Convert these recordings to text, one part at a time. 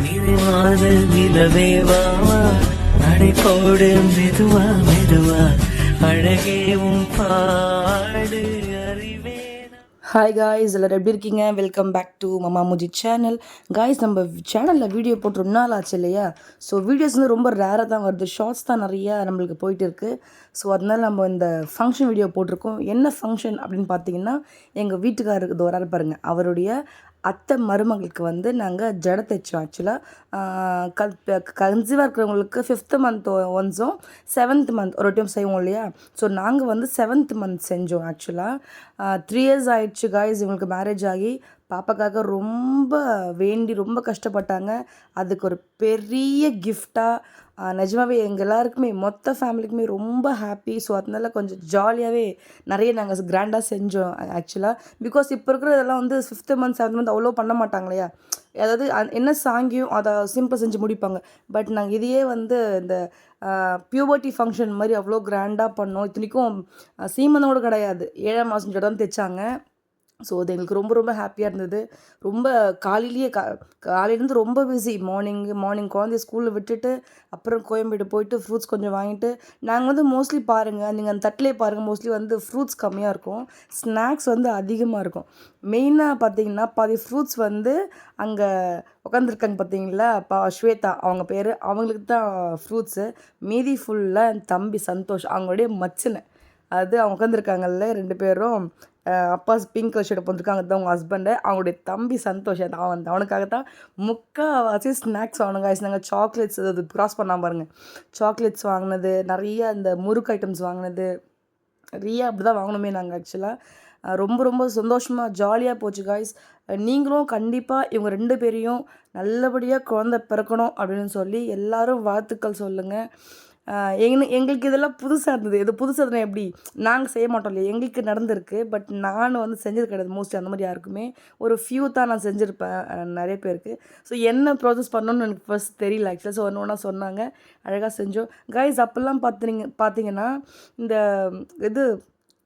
நிறைவான நிலவேவா நடைபோடு மெதுவா மெதுவா அழகே உன் பாடு அறிவே. ஹாய் காய்ஸ், எல்லோரும் எப்படி இருக்கீங்க? Welcome back to Mama Muji channel. Guys, நம்ம சேனலில் வீடியோ போட்டு ரொம்ப நாள் ஆச்சு இல்லையா? ஸோ வீடியோஸ் வந்து ரொம்ப ரேராக தான் வருது, ஷார்ட்ஸ் தான் நிறையா நம்மளுக்கு போயிட்டு இருக்குது. ஸோ அதனால நம்ம இந்த ஃபங்க்ஷன் வீடியோ போட்டிருக்கோம். என்ன ஃபங்க்ஷன் அப்படின்னு பார்த்தீங்கன்னா, எங்கள் வீட்டுக்காரருக்கு இது வராரு பாருங்கள், அவருடைய அத்தை மருமகளுக்கு வந்து நாங்கள் ஜடை தைச்சோம். ஆக்சுவலாக கன்சீவாக இருக்கிறவங்களுக்கு 5th மந்த் ஒன்ஸும் 7th மந்த் ஒரு டைம் செய்வோம் இல்லையா? ஸோ நாங்கள் வந்து 7th மந்த் செஞ்சோம். ஆக்சுவலாக 3 years ஆயிடுச்சு காய்ஸ் இவங்களுக்கு மேரேஜ் ஆகி. பாப்பாக்காக ரொம்ப வேண்டி ரொம்ப கஷ்டப்பட்டாங்க. அதுக்கு ஒரு பெரிய கிஃப்டாக நிஜமாகவே எங்கள் எல்லாருக்குமே மொத்த ஃபேமிலிக்குமே ரொம்ப ஹாப்பி. ஸோ அதனால கொஞ்சம் ஜாலியாகவே நிறைய நாங்கள் கிராண்டாக செஞ்சோம். ஆக்சுவலாக பிகாஸ் இப்போ இருக்கிற இதெல்லாம் வந்து 5th மந்த் 7th மந்த் அவ்வளோ பண்ண மாட்டாங்க இல்லையா? அதாவது என்ன சாங்கியும் அதை சிம்பிள் செஞ்சு முடிப்பாங்க. பட் நாங்கள் இதையே வந்து இந்த பியூபர்ட்டி ஃபங்க்ஷன் மாதிரி அவ்வளோ கிராண்டாக பண்ணோம். இத்தனைக்கும் சீமந்தம் கூட கிடையாது, 7ஆம் மாதம் தான் தைச்சாங்க. ஸோ அது எங்களுக்கு ரொம்ப ரொம்ப ஹாப்பியாக இருந்தது. ரொம்ப காலையிலேருந்து ரொம்ப பிஸி. மார்னிங் குழந்தைய ஸ்கூலில் விட்டுட்டு அப்புறம் கோயம்பேடு போயிட்டு ஃப்ரூட்ஸ் கொஞ்சம் வாங்கிட்டு, நாங்கள் வந்து மோஸ்ட்லி பாருங்கள், நீங்கள் அந்த தட்டிலே பாருங்கள், மோஸ்ட்லி வந்து ஃப்ரூட்ஸ் கம்மியாக இருக்கும், ஸ்நாக்ஸ் வந்து அதிகமாக இருக்கும். மெயினாக பார்த்தீங்கன்னா பாதி ஃப்ரூட்ஸ் வந்து அங்கே உட்காந்துருக்காங்க பார்த்தீங்களா, ஸ்வேதா அவங்க பேர், அவங்களுக்கு தான் ஃப்ரூட்ஸு. மீதி ஃபுல்லாக என் தம்பி சந்தோஷ் அவங்களுடைய மச்சினை, அது அவங்க உட்காந்துருக்காங்கல்ல 2 பேரும், அப்பா பிங்க் கலர் ஷர்ட் போட்டுருக்காங்க, தான் அவங்க ஹஸ்பண்டு, அவங்களுடைய தம்பி சந்தோஷ், அவனுக்காக தான் முக்கால்வாசி ஸ்நாக்ஸ் வாங்கினாங்க. நாங்கள் சாக்லேட்ஸ் அது க்ராஸ் பண்ணாமல் பாருங்கள், சாக்லேட்ஸ் வாங்கினது நிறைய, இந்த முறுக்கு ஐட்டம்ஸ் வாங்கினது நிறைய, அப்படி தான் வாங்கணுமே நாங்கள். ஆக்சுவலாக ரொம்ப ரொம்ப சந்தோஷமாக ஜாலியாக போச்சு காய்ஸ். நீங்களும் கண்டிப்பாக இவங்க 2 பேரையும் நல்லபடியாக குழந்தை பிறக்கணும் அப்படின்னு சொல்லி எல்லாரும் வாழ்த்துக்கள் சொல்லுங்கள். எங்களுக்கு இதெல்லாம் புதுசாக இருந்தது. இது புதுசாக எப்படி நாங்கள் செய்ய மாட்டோம் இல்லையா, எங்களுக்கு நடந்திருக்கு. பட் நான் வந்து செஞ்சது கிடையாது மோஸ்ட்லி, அந்த மாதிரி யாருக்குமே ஒரு ஃபியூ தான் நான் செஞ்சுருப்பேன் நிறைய பேருக்கு. ஸோ என்ன ப்ராசஸ் பண்ணணும்னு எனக்கு ஃபர்ஸ்ட் தெரியல ஆக்சுவலாக. ஸோ ஒன்று ஒன்றா சொன்னாங்க, அழகாக செஞ்சோம் காய்ஸ். அப்போல்லாம் பார்த்தீங்கன்னா இந்த இது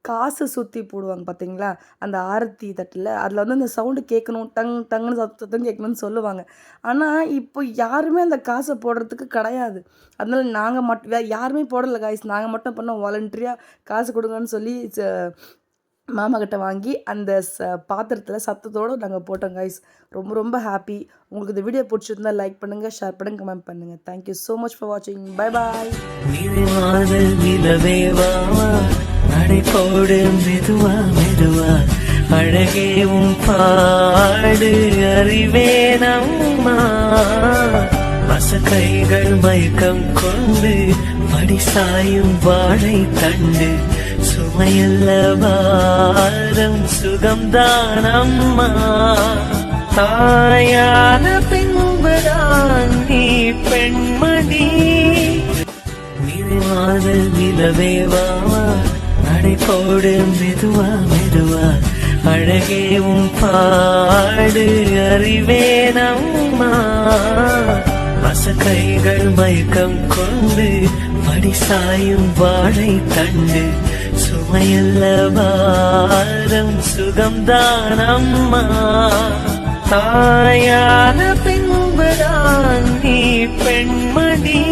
காசு சுற்றி போடுவாங்க பார்த்தீங்களா, அந்த ஆரத்தி தட்டில், அதில் வந்து அந்த சவுண்டு கேட்கணும், டங்குன்னு சத்தம் கேட்கணும்னு சொல்லுவாங்க. ஆனால் இப்போ யாருமே அந்த காசை போடுறதுக்கு கிடையாது. அதனால நாங்கள் யாருமே போடலை காய்ஸ், நாங்கள் மட்டும் பண்ணோம், வாலண்டரியாக காசு கொடுங்கன்னு சொல்லி மாமா கிட்ட வாங்கி அந்த பாத்திரத்தில் சத்தத்தோடு நாங்கள் போட்டோம் காய்ஸ். ரொம்ப ரொம்ப ஹாப்பி. உங்களுக்கு இந்த வீடியோ பிடிச்சிருந்தா லைக் பண்ணுங்கள், ஷேர் பண்ணுங்கள், கமெண்ட் பண்ணுங்கள். தேங்க்யூ ஸோ மச் ஃபார் வாட்சிங். Bye bye. நடைபோடு மெதுவா மெதுவா அழகே உன் பாடு அறிவேனம்மா. மசக்கைகள் மயக்கம் கொண்டு மடி சாயும் வாழை தண்டு சுமையல்ல பாரம் சுகம்தான் அம்மா. தாயான பின்புதான் நீ பெண்மணி. நிறைவான நிலவேவா நடைபோடு மெதுவா மெதுவா அழகே உன் பாடு அறிவேனம்மா. மசக்கைகள் மயக்கம் கொண்டு மடி சாயும் வாழை தண்டு சுமையல்ல பாரம் சுகம்தான் அம்மா. தாயான பின்புதான் நீ பெண்மணி.